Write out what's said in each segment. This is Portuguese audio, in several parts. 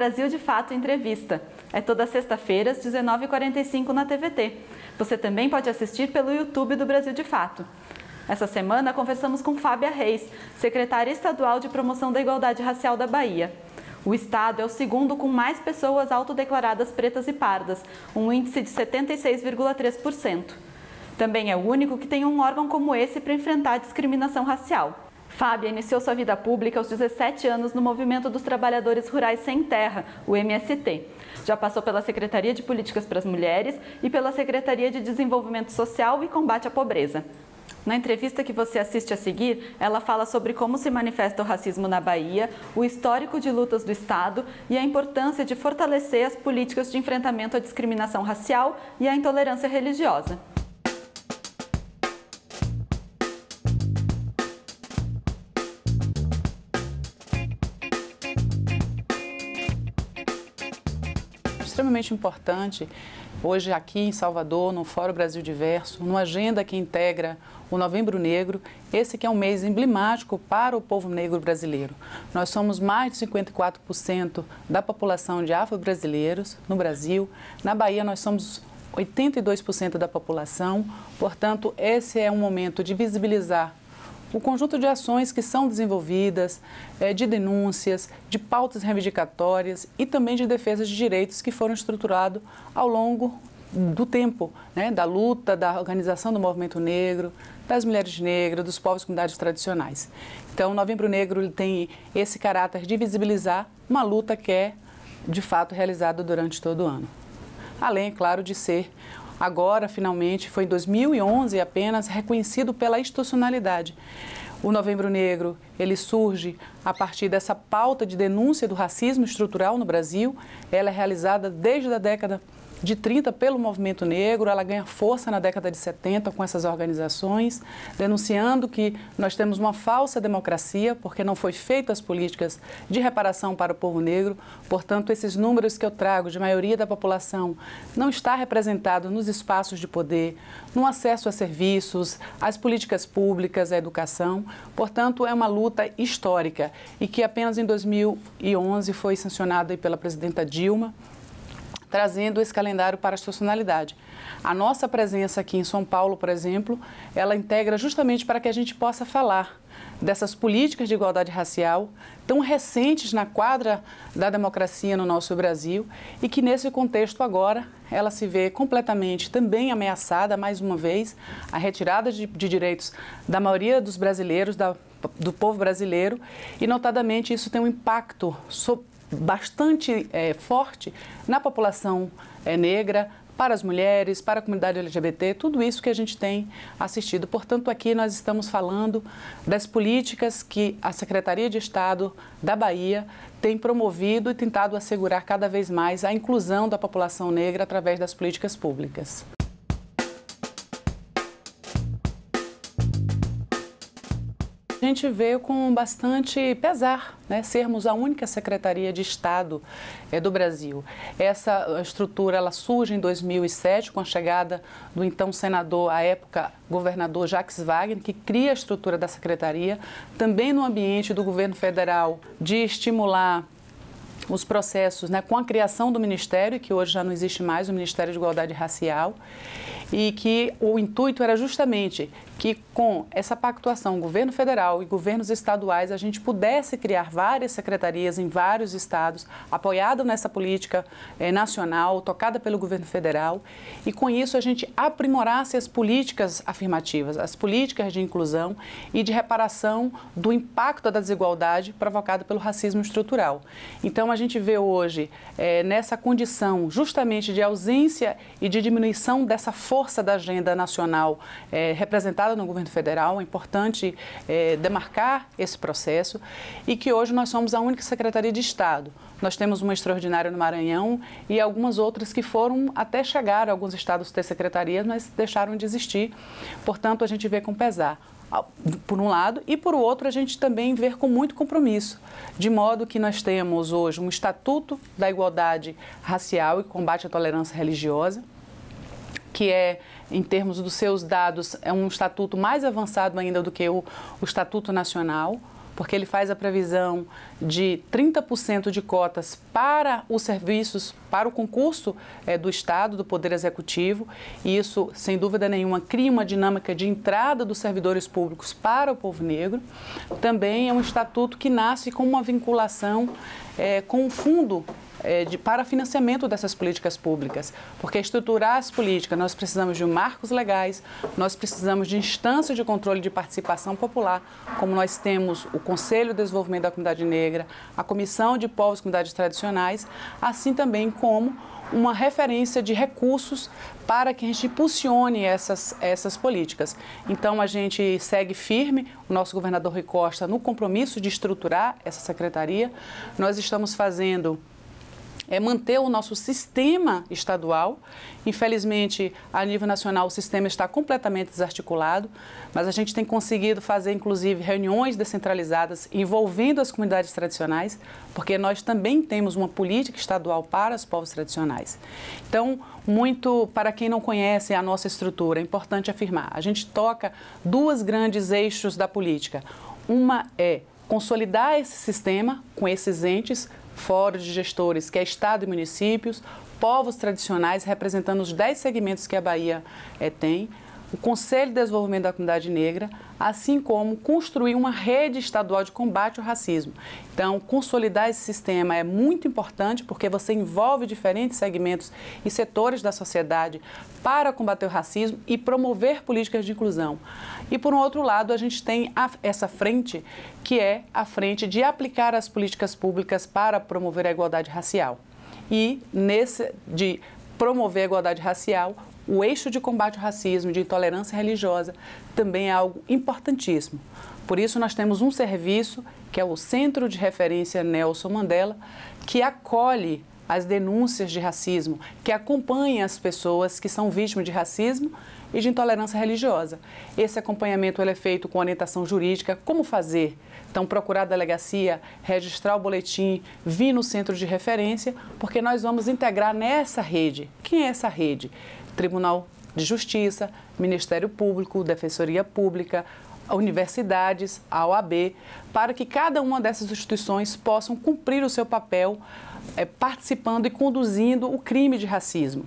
Brasil de Fato Entrevista. É toda sexta-feira, às 19h45 na TVT. Você também pode assistir pelo YouTube do Brasil de Fato. Essa semana conversamos com Fábia Reis, secretária estadual de Promoção da Igualdade Racial da Bahia. O estado é o segundo com mais pessoas autodeclaradas pretas e pardas, um índice de 76,3%. Também é o único que tem um órgão como esse para enfrentar a discriminação racial. Fábia iniciou sua vida pública aos 17 anos no Movimento dos Trabalhadores Rurais Sem Terra, o MST. Já passou pela Secretaria de Políticas para as Mulheres e pela Secretaria de Desenvolvimento Social e Combate à Pobreza. Na entrevista que você assiste a seguir, ela fala sobre como se manifesta o racismo na Bahia, o histórico de lutas do Estado e a importância de fortalecer as políticas de enfrentamento à discriminação racial e à intolerância religiosa. Extremamente importante, hoje aqui em Salvador, no Fórum Brasil Diverso, numa agenda que integra o Novembro Negro, esse que é um mês emblemático para o povo negro brasileiro. Nós somos mais de 54% da população de afro-brasileiros no Brasil. Na Bahia nós somos 82% da população, portanto esse é um momento de visibilizar o conjunto de ações que são desenvolvidas, de denúncias, de pautas reivindicatórias e também de defesa de direitos que foram estruturados ao longo do tempo, da luta, da organização do movimento negro, das mulheres negras, dos povos e comunidades tradicionais. Então, o Novembro Negro tem esse caráter de visibilizar uma luta que é, de fato, realizada durante todo o ano. Além, é claro, de ser agora, finalmente, foi em 2011 apenas reconhecido pela institucionalidade. O Novembro Negro, ele surge a partir dessa pauta de denúncia do racismo estrutural no Brasil. Ela é realizada desde a década de 30 pelo movimento negro, ela ganha força na década de 70 com essas organizações, denunciando que nós temos uma falsa democracia, porque não foi feitas políticas de reparação para o povo negro. Portanto, esses números que eu trago de maioria da população não está representado nos espaços de poder, no acesso a serviços, às políticas públicas, à educação. Portanto, é uma luta histórica e que apenas em 2011 foi sancionada pela presidenta Dilma, trazendo esse calendário para a institucionalidade. A nossa presença aqui em São Paulo, por exemplo, ela integra justamente para que a gente possa falar dessas políticas de igualdade racial tão recentes na quadra da democracia no nosso Brasil e que nesse contexto agora ela se vê completamente também ameaçada, mais uma vez, a retirada de direitos da maioria dos brasileiros, do povo brasileiro, e notadamente isso tem um impacto bastante forte na população negra, para as mulheres, para a comunidade LGBT, tudo isso que a gente tem assistido. Portanto, aqui nós estamos falando das políticas que a Secretaria de Estado da Bahia tem promovido e tentado assegurar cada vez mais a inclusão da população negra através das políticas públicas. A gente vê com bastante pesar, sermos a única Secretaria de Estado do Brasil. Essa estrutura ela surge em 2007 com a chegada do então senador, à época governador Jacques Wagner, que cria a estrutura da Secretaria, também no ambiente do governo federal, de estimular os processos com a criação do Ministério, que hoje já não existe mais, o Ministério de Igualdade Racial, e que o intuito era justamente que com essa pactuação, governo federal e governos estaduais, a gente pudesse criar várias secretarias em vários estados, apoiado nessa política nacional, tocada pelo governo federal, e com isso a gente aprimorasse as políticas afirmativas, as políticas de inclusão e de reparação do impacto da desigualdade provocada pelo racismo estrutural. Então a gente vê hoje, nessa condição justamente de ausência e de diminuição dessa força da agenda nacional representada no governo federal, é importante demarcar esse processo e que hoje nós somos a única Secretaria de Estado. Nós temos uma extraordinária no Maranhão e algumas outras que foram até chegar a alguns estados ter secretarias, mas deixaram de existir. Portanto, a gente vê com pesar, por um lado, e por outro a gente também vê com muito compromisso, de modo que nós temos hoje um Estatuto da Igualdade Racial e Combate à Tolerância Religiosa, que é, em termos dos seus dados, é um estatuto mais avançado ainda do que o Estatuto Nacional, porque ele faz a previsão de 30% de cotas para os serviços, para o concurso do Estado, do Poder Executivo, e isso, sem dúvida nenhuma, cria uma dinâmica de entrada dos servidores públicos para o povo negro. Também é um estatuto que nasce com uma vinculação com o fundo para financiamento dessas políticas públicas, porque estruturar as políticas, nós precisamos de marcos legais, nós precisamos de instâncias de controle de participação popular, como nós temos o Conselho de Desenvolvimento da Comunidade Negra, a Comissão de Povos e Comunidades Tradicionais, assim também como uma referência de recursos para que a gente impulsione essas políticas. Então, a gente segue firme, o nosso governador Rui Costa, no compromisso de estruturar essa secretaria. Nós estamos fazendo manter o nosso sistema estadual. Infelizmente, a nível nacional, o sistema está completamente desarticulado, mas a gente tem conseguido fazer, inclusive, reuniões descentralizadas envolvendo as comunidades tradicionais, porque nós também temos uma política estadual para os povos tradicionais. Então, muito para quem não conhece a nossa estrutura, é importante afirmar, a gente toca dois grandes eixos da política. Uma é consolidar esse sistema com esses entes, fóruns de gestores, que é Estado e municípios, povos tradicionais, representando os 10 segmentos que a Bahia tem, o Conselho de Desenvolvimento da Comunidade Negra, assim como construir uma rede estadual de combate ao racismo. Então, consolidar esse sistema é muito importante porque você envolve diferentes segmentos e setores da sociedade para combater o racismo e promover políticas de inclusão. E, por um outro lado, a gente tem essa frente, que é a frente de aplicar as políticas públicas para promover a igualdade racial. E, de promover a igualdade racial, o eixo de combate ao racismo, de intolerância religiosa, também é algo importantíssimo. Por isso, nós temos um serviço, que é o Centro de Referência Nelson Mandela, que acolhe as denúncias de racismo, que acompanha as pessoas que são vítimas de racismo e de intolerância religiosa. Esse acompanhamento ele é feito com orientação jurídica, como fazer. Então, procurar a delegacia, registrar o boletim, vir no centro de referência, porque nós vamos integrar nessa rede. Quem é essa rede? Tribunal de Justiça, Ministério Público, Defensoria Pública, universidades, a OAB, para que cada uma dessas instituições possam cumprir o seu papel participando e conduzindo o crime de racismo.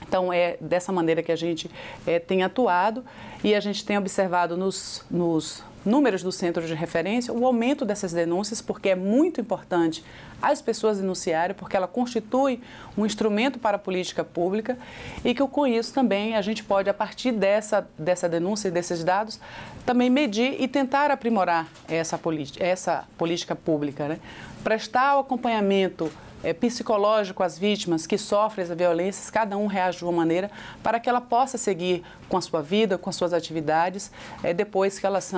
Então, é dessa maneira que a gente tem atuado e a gente tem observado nos números do centro de referência o aumento dessas denúncias, porque é muito importante as pessoas denunciarem, porque ela constitui um instrumento para a política pública e que com isso também a gente pode, a partir dessa denúncia e desses dados, também medir e tentar aprimorar essa política pública, né? Prestar o acompanhamento psicológico às vítimas que sofrem as violências, cada um reage de uma maneira para que ela possa seguir com a sua vida, com as suas atividades, depois que elas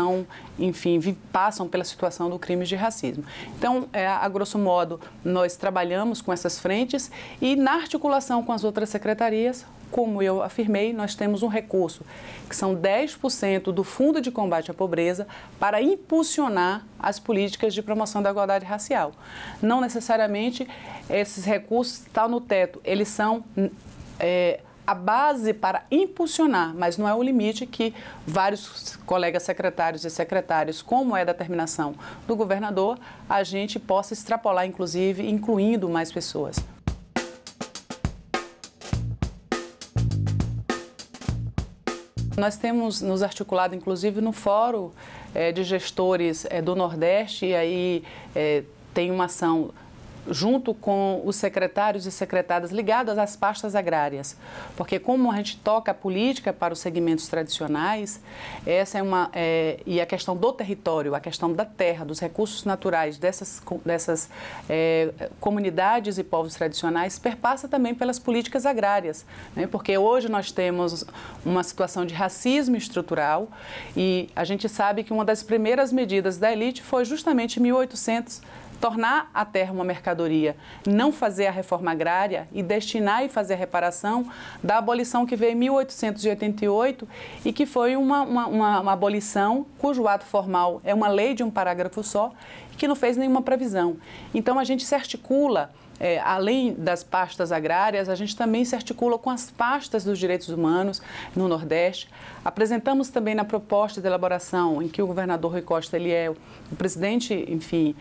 passam pela situação do crime de racismo. Então, a grosso modo, nós trabalhamos com essas frentes e na articulação com as outras secretarias, como eu afirmei, nós temos um recurso, que são 10% do Fundo de Combate à Pobreza, para impulsionar as políticas de promoção da igualdade racial. Não necessariamente esses recursos estão no teto, eles são a base para impulsionar, mas não é o limite que vários colegas secretários e secretárias, como é a determinação do governador, a gente possa extrapolar, inclusive, incluindo mais pessoas. Nós temos nos articulado, inclusive, no Fórum de Gestores do Nordeste, e aí tem uma ação junto com os secretários e secretárias ligadas às pastas agrárias, porque como a gente toca a política para os segmentos tradicionais, essa e a questão do território, a questão da terra, dos recursos naturais dessas comunidades e povos tradicionais perpassa também pelas políticas agrárias, né? Porque hoje nós temos uma situação de racismo estrutural e a gente sabe que uma das primeiras medidas da elite foi justamente em 1800, tornar a terra uma mercadoria, não fazer a reforma agrária e destinar e fazer a reparação da abolição que veio em 1888 e que foi uma abolição cujo ato formal é uma lei de um parágrafo só, que não fez nenhuma previsão. Então, a gente se articula além das pastas agrárias, a gente também se articula com as pastas dos direitos humanos no Nordeste. Apresentamos também na proposta de elaboração, em que o governador Rui Costa ele é o presidente, enfim,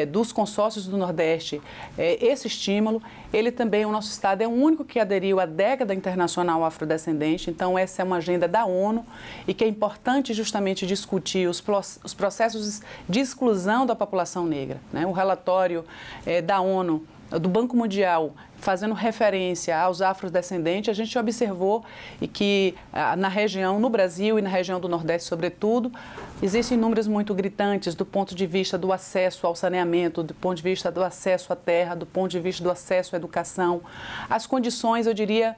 dos consórcios do Nordeste, esse estímulo. Ele também, o nosso estado é o único que aderiu à década internacional afrodescendente, então essa é uma agenda da ONU e que é importante justamente discutir os processos de exclusão da população negra, né? O relatório da ONU, do Banco Mundial, fazendo referência aos afrodescendentes, a gente observou que na região, no Brasil e na região do Nordeste, sobretudo, existem números muito gritantes do ponto de vista do acesso ao saneamento, do ponto de vista do acesso à terra, do ponto de vista do acesso à educação, as condições, eu diria,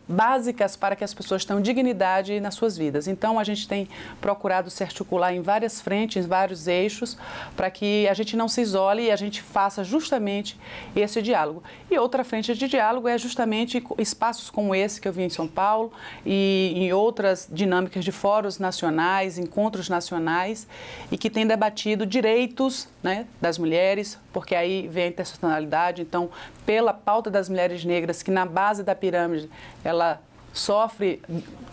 básicas para que as pessoas tenham dignidade nas suas vidas. Então, a gente tem procurado se articular em várias frentes, em vários eixos, para que a gente não se isole e a gente faça justamente esse diálogo. E outra frente de diálogo é justamente espaços como esse que eu vi em São Paulo e em outras dinâmicas de fóruns nacionais, encontros nacionais e que tem debatido direitos, né, das mulheres, porque aí vem a interseccionalidade. Então, pela pauta das mulheres negras, que na base da pirâmide ela sofre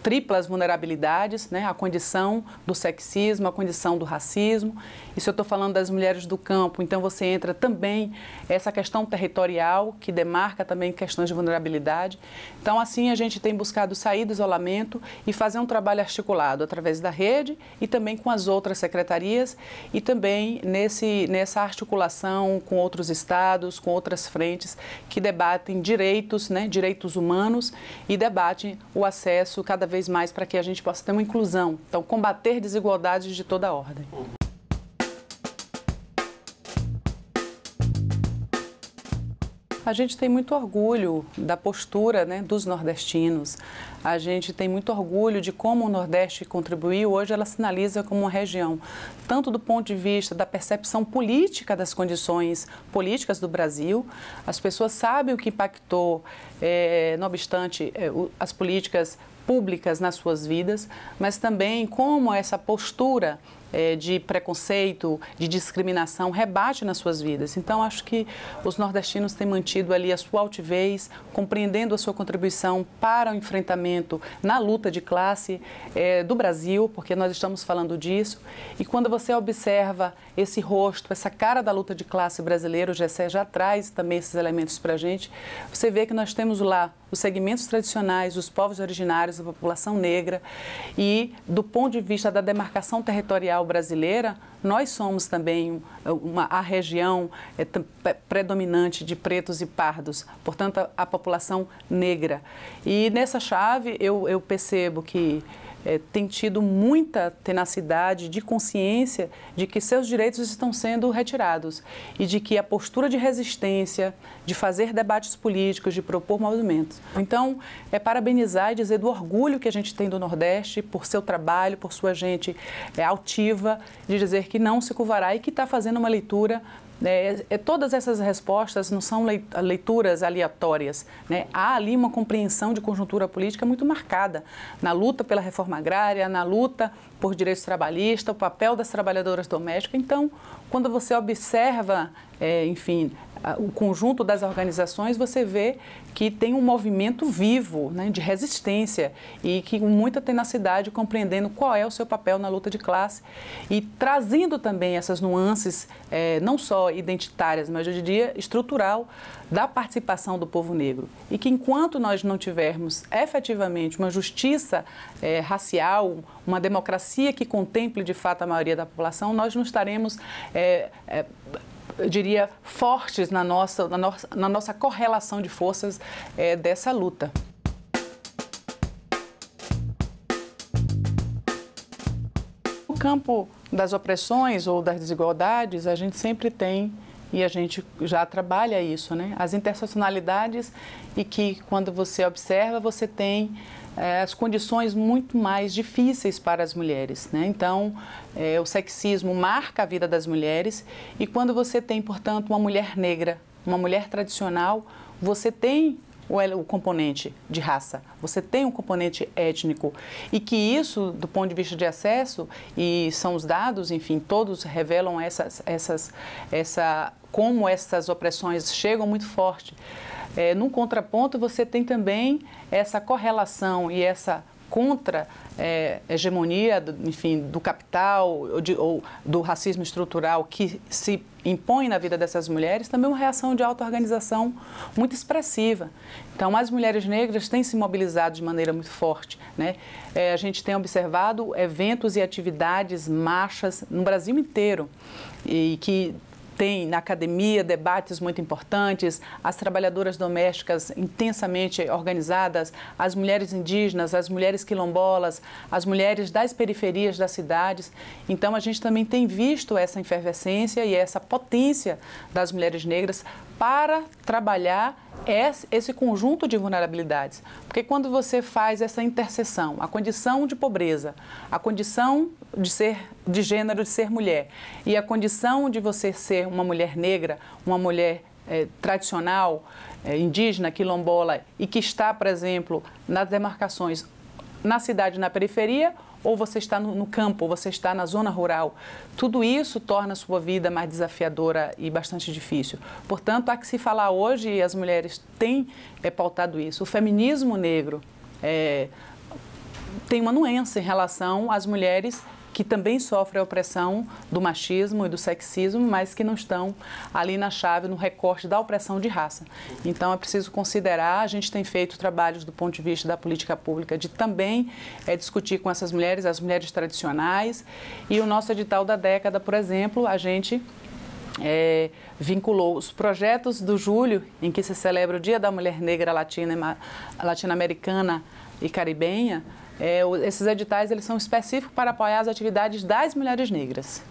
triplas vulnerabilidades, né? A condição do sexismo, a condição do racismo. E se eu estou falando das mulheres do campo, então você entra também essa questão territorial, que demarca também questões de vulnerabilidade. Então, assim, a gente tem buscado sair do isolamento e fazer um trabalho articulado através da rede e também com as outras secretarias e também nessa articulação com outros estados, com outras frentes que debatem direitos, né? Direitos humanos e debatem o acesso cada vez mais para que a gente possa ter uma inclusão. Então, combater desigualdades de toda a ordem. A gente tem muito orgulho da postura, né, dos nordestinos. A gente tem muito orgulho de como o Nordeste contribuiu. Hoje ela sinaliza como uma região, tanto do ponto de vista da percepção política das condições políticas do Brasil. As pessoas sabem o que impactou, não obstante, as políticas públicas nas suas vidas, mas também como essa postura de preconceito, de discriminação rebate nas suas vidas. Então, acho que os nordestinos têm mantido ali a sua altivez, compreendendo a sua contribuição para o enfrentamento na luta de classe do Brasil, porque nós estamos falando disso. E quando você observa esse rosto, essa cara da luta de classe brasileira, o GECE já traz também esses elementos para a gente, você vê que nós temos lá os segmentos tradicionais, os povos originários, a população negra e, do ponto de vista da demarcação territorial brasileira, nós somos também a região predominante de pretos e pardos, portanto, a população negra. E nessa chave eu percebo que tem tido muita tenacidade de consciência de que seus direitos estão sendo retirados e de que a postura de resistência, de fazer debates políticos, de propor movimentos. Então, parabenizar e dizer do orgulho que a gente tem do Nordeste por seu trabalho, por sua gente altiva, de dizer que não se curvará e que está fazendo uma leitura. Todas essas respostas não são leituras aleatórias, né? Há ali uma compreensão de conjuntura política muito marcada na luta pela reforma agrária, na luta por direitos trabalhistas, o papel das trabalhadoras domésticas. Então, quando você observa, enfim, o conjunto das organizações, você vê que tem um movimento vivo, né, de resistência e que com muita tenacidade compreendendo qual é o seu papel na luta de classe e trazendo também essas nuances não só identitárias, mas eu diria estrutural da participação do povo negro. E que enquanto nós não tivermos efetivamente uma justiça racial, uma democracia que contemple de fato a maioria da população, nós não estaremos eu diria, fortes na nossa correlação de forças dessa luta. No campo das opressões ou das desigualdades, a gente sempre tem, e a gente já trabalha isso, né? As interseccionalidades e que, quando você observa, você tem as condições muito mais difíceis para as mulheres, né? Então, o sexismo marca a vida das mulheres e quando você tem, portanto, uma mulher negra, uma mulher tradicional, você tem o componente de raça, você tem um componente étnico e que isso, do ponto de vista de acesso, e são os dados, enfim, todos revelam como essas opressões chegam muito forte. Num contraponto, você tem também essa correlação e essa contra-hegemonia, enfim, do capital ou do racismo estrutural que se impõe na vida dessas mulheres, também uma reação de auto-organização muito expressiva. Então, as mulheres negras têm se mobilizado de maneira muito forte, né? A gente tem observado eventos e atividades, marchas no Brasil inteiro, e que tem na academia debates muito importantes, as trabalhadoras domésticas intensamente organizadas, as mulheres indígenas, as mulheres quilombolas, as mulheres das periferias das cidades. Então, a gente também tem visto essa efervescência e essa potência das mulheres negras para trabalhar esse conjunto de vulnerabilidades. Porque quando você faz essa interseção, a condição de pobreza, a condição de gênero, de ser mulher, e a condição de você ser uma mulher negra, uma mulher tradicional, indígena, quilombola, e que está, por exemplo, nas demarcações na cidade, na periferia, ou você está no campo, ou você está na zona rural. Tudo isso torna a sua vida mais desafiadora e bastante difícil. Portanto, há que se falar hoje, e as mulheres têm pautado isso, o feminismo negro tem uma nuance em relação às mulheres que também sofrem a opressão do machismo e do sexismo, mas que não estão ali na chave, no recorte da opressão de raça. Então, é preciso considerar, a gente tem feito trabalhos do ponto de vista da política pública de também discutir com essas mulheres, as mulheres tradicionais, e o nosso edital da década, por exemplo, a gente vinculou os projetos do julho, em que se celebra o Dia da Mulher Negra Latino-Americana e Caribenha. Esses editais eles são específicos para apoiar as atividades das mulheres negras.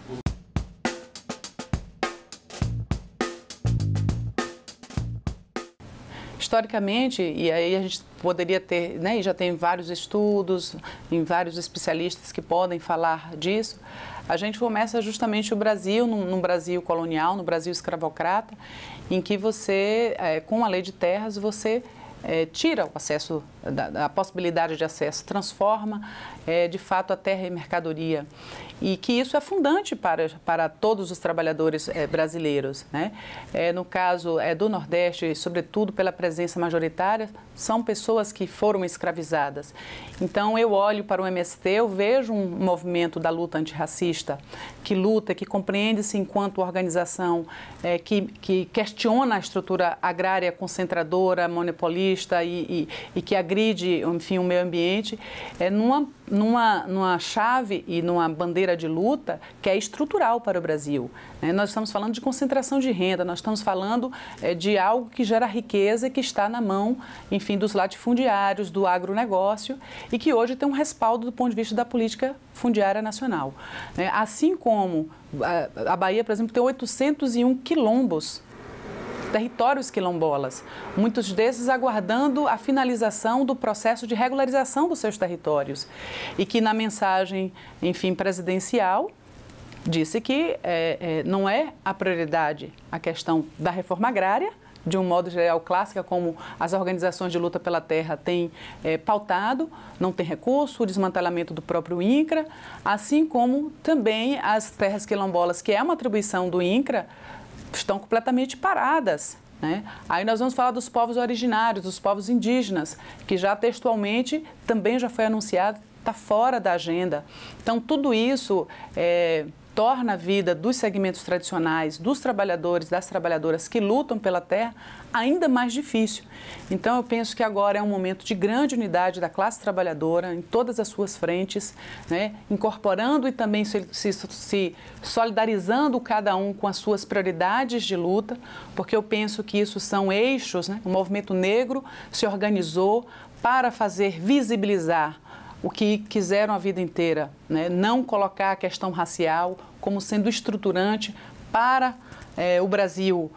Historicamente, e aí a gente poderia ter, né, e já tem vários estudos, em vários especialistas que podem falar disso, a gente começa justamente o Brasil, num Brasil colonial, no Brasil escravocrata, em que você, com a lei de terras, você tira o acesso, a possibilidade de acesso, transforma de fato a terra em mercadoria, e que isso é fundante para todos os trabalhadores brasileiros, né? No caso do Nordeste, sobretudo pela presença majoritária, são pessoas que foram escravizadas. Então, eu olho para o MST, eu vejo um movimento da luta antirracista que luta, que compreende-se enquanto organização que questiona a estrutura agrária concentradora, monopolista e que agride, enfim, o meio ambiente, numa chave e numa bandeira de luta que é estrutural para o Brasil. Nós estamos falando de concentração de renda, nós estamos falando de algo que gera riqueza e que está na mão, enfim, dos latifundiários, do agronegócio, e que hoje tem um respaldo do ponto de vista da política fundiária nacional. Assim como a Bahia, por exemplo, tem 801 quilombos, territórios quilombolas, muitos desses aguardando a finalização do processo de regularização dos seus territórios, e que na mensagem, enfim, presidencial, disse que não é a prioridade a questão da reforma agrária, de um modo geral clássica, como as organizações de luta pela terra têm pautado, não tem recurso, o desmantelamento do próprio INCRA, assim como também as terras quilombolas, que é uma atribuição do INCRA, estão completamente paradas, né? Aí nós vamos falar dos povos originários, dos povos indígenas, que já textualmente também já foi anunciado, está fora da agenda. Então, tudo isso torna a vida dos segmentos tradicionais, dos trabalhadores, das trabalhadoras que lutam pela terra, ainda mais difícil. Então, eu penso que agora é um momento de grande unidade da classe trabalhadora em todas as suas frentes, né? Incorporando e também se solidarizando cada um com as suas prioridades de luta, porque eu penso que isso são eixos, né? O movimento negro se organizou para fazer visibilizar o que quiseram a vida inteira, né? Não colocar a questão racial como sendo estruturante para o Brasil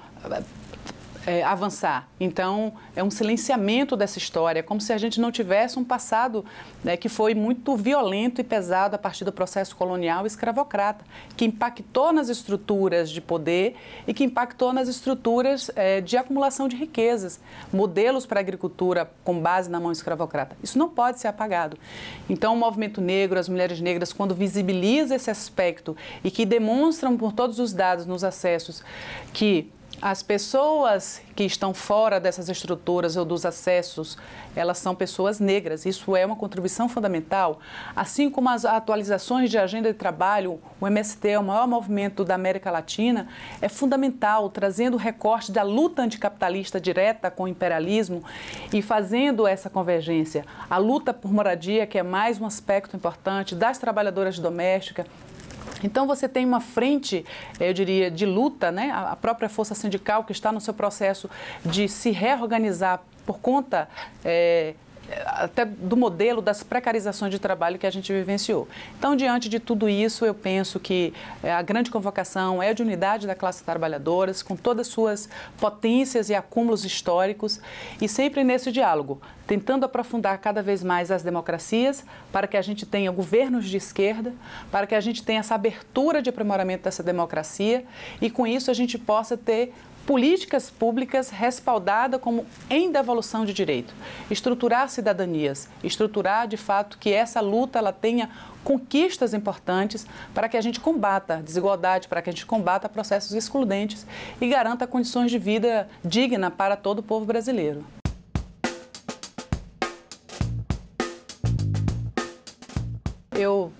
avançar. Então, é um silenciamento dessa história, como se a gente não tivesse um passado, né, que foi muito violento e pesado a partir do processo colonial e escravocrata, que impactou nas estruturas de poder e que impactou nas estruturas de acumulação de riquezas, modelos para a agricultura com base na mão escravocrata. Isso não pode ser apagado. Então, o movimento negro, as mulheres negras, quando visibiliza esse aspecto e que demonstram por todos os dados nos acessos que as pessoas que estão fora dessas estruturas ou dos acessos, elas são pessoas negras. Isso é uma contribuição fundamental. Assim como as atualizações de agenda de trabalho, o MST, o maior movimento da América Latina, é fundamental, trazendo o recorte da luta anticapitalista direta com o imperialismo e fazendo essa convergência. A luta por moradia, que é mais um aspecto importante, das trabalhadoras domésticas. Então, você tem uma frente, eu diria, de luta, né? A própria força sindical que está no seu processo de se reorganizar por conta até do modelo das precarizações de trabalho que a gente vivenciou. Então, diante de tudo isso, eu penso que a grande convocação é de unidade da classe trabalhadora, com todas as suas potências e acúmulos históricos, e sempre nesse diálogo, tentando aprofundar cada vez mais as democracias, para que a gente tenha governos de esquerda, para que a gente tenha essa abertura de aprimoramento dessa democracia, e com isso a gente possa ter políticas públicas respaldadas como em devolução de direito, estruturar cidadanias, estruturar de fato que essa luta ela tenha conquistas importantes para que a gente combata a desigualdade, para que a gente combata processos excludentes e garanta condições de vida digna para todo o povo brasileiro. Eu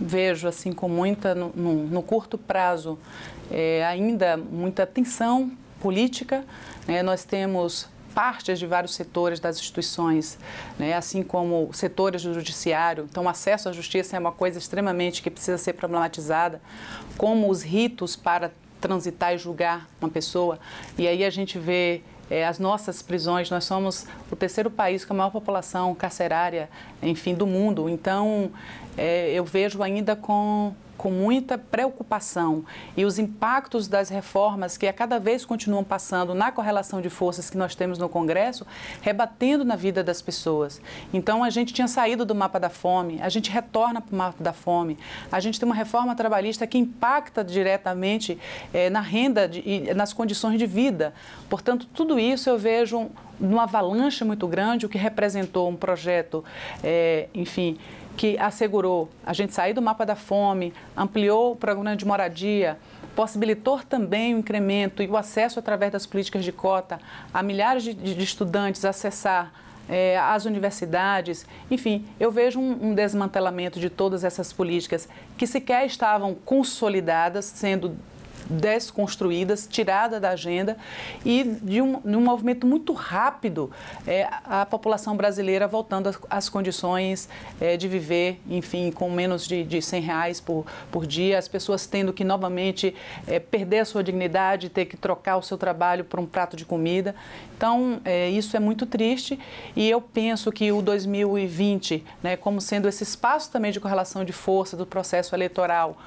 vejo assim com muita, no curto prazo, ainda muita tensão política, né? Nós temos partes de vários setores das instituições, né? Assim como setores do judiciário. Então, o acesso à justiça é uma coisa extremamente que precisa ser problematizada, como os ritos para transitar e julgar uma pessoa. E aí a gente vê as nossas prisões. Nós somos o terceiro país com a maior população carcerária, enfim, do mundo. Então, eu vejo ainda com muita preocupação e os impactos das reformas que a cada vez continuam passando na correlação de forças que nós temos no Congresso, rebatendo na vida das pessoas. Então, a gente tinha saído do mapa da fome, a gente retorna para o mapa da fome, a gente tem uma reforma trabalhista que impacta diretamente na renda e nas condições de vida. Portanto, tudo isso eu vejo numa avalanche muito grande, o que representou um projeto, enfim, que assegurou a gente sair do mapa da fome, ampliou o programa de moradia, possibilitou também o incremento e o acesso através das políticas de cota a milhares de estudantes acessar as universidades. Enfim, eu vejo um desmantelamento de todas essas políticas que sequer estavam consolidadas, sendo desconstruídas, tirada da agenda e de um movimento muito rápido, a população brasileira voltando às condições de viver, enfim, com menos de R$100 por dia, as pessoas tendo que novamente perder a sua dignidade, ter que trocar o seu trabalho por um prato de comida. Então, isso é muito triste e eu penso que o 2020, né, como sendo esse espaço também de correlação de força do processo eleitoral,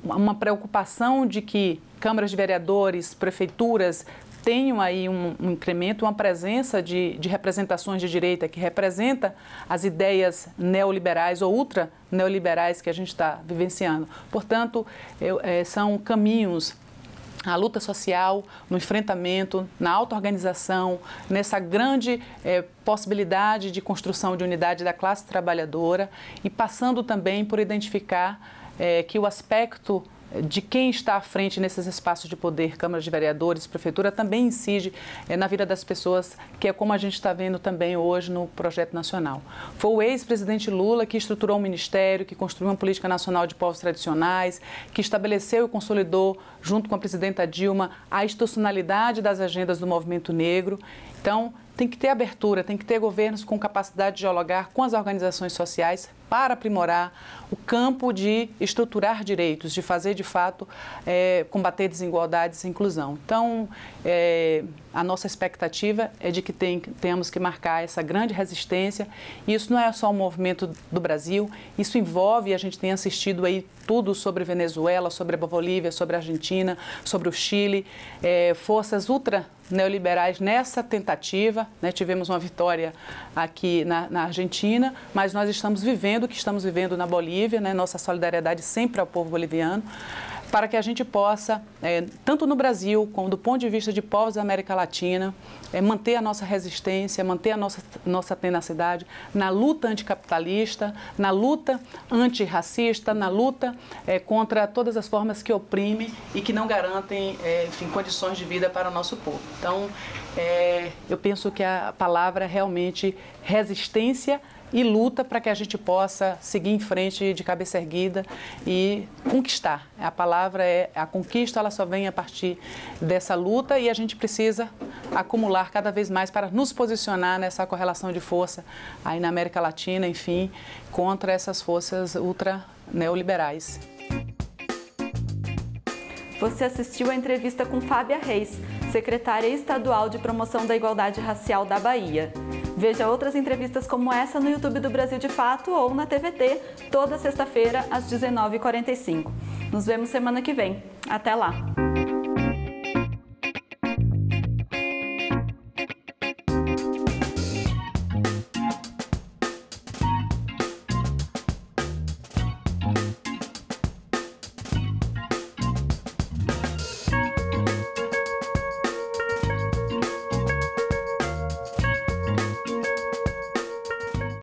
uma preocupação de que câmaras de vereadores, prefeituras tenham aí um incremento, uma presença de representações de direita que representa as ideias neoliberais ou ultra-neoliberais que a gente está vivenciando. Portanto, são caminhos, a luta social, no enfrentamento, na auto-organização, nessa grande possibilidade de construção de unidade da classe trabalhadora e passando também por identificar que o aspecto de quem está à frente nesses espaços de poder, câmaras de vereadores, prefeitura, também incide na vida das pessoas, que é como a gente está vendo também hoje no projeto nacional. Foi o ex-presidente Lula que estruturou um ministério, que construiu uma política nacional de povos tradicionais, que estabeleceu e consolidou, junto com a presidenta Dilma, a institucionalidade das agendas do movimento negro. Então, tem que ter abertura, tem que ter governos com capacidade de dialogar com as organizações sociais para aprimorar o campo de estruturar direitos, de fazer, de fato, combater desigualdades e inclusão. Então, a nossa expectativa é de que tenhamos que marcar essa grande resistência. E isso não é só um movimento do Brasil, isso envolve, a gente tem assistido aí tudo sobre Venezuela, sobre a Bolívia, sobre a Argentina, sobre o Chile, forças neoliberais nessa tentativa, né? Tivemos uma vitória aqui na Argentina, mas nós estamos vivendo o que estamos vivendo na Bolívia, né? Nossa solidariedade sempre ao povo boliviano, para que a gente possa, tanto no Brasil como do ponto de vista de povos da América Latina, manter a nossa resistência, manter a nossa tenacidade na luta anticapitalista, na luta antirracista, na luta contra todas as formas que oprimem e que não garantem, enfim, condições de vida para o nosso povo. Então, eu penso que a palavra é realmente resistência e luta para que a gente possa seguir em frente de cabeça erguida e conquistar. A palavra é a conquista, ela só vem a partir dessa luta e a gente precisa acumular cada vez mais para nos posicionar nessa correlação de força aí na América Latina, enfim, contra essas forças ultra neoliberais. Você assistiu a entrevista com Fábia Reis, secretária estadual de Promoção da Igualdade Racial da Bahia. Veja outras entrevistas como essa no YouTube do Brasil de Fato ou na TVT, toda sexta-feira às 19h45. Nos vemos semana que vem. Até lá!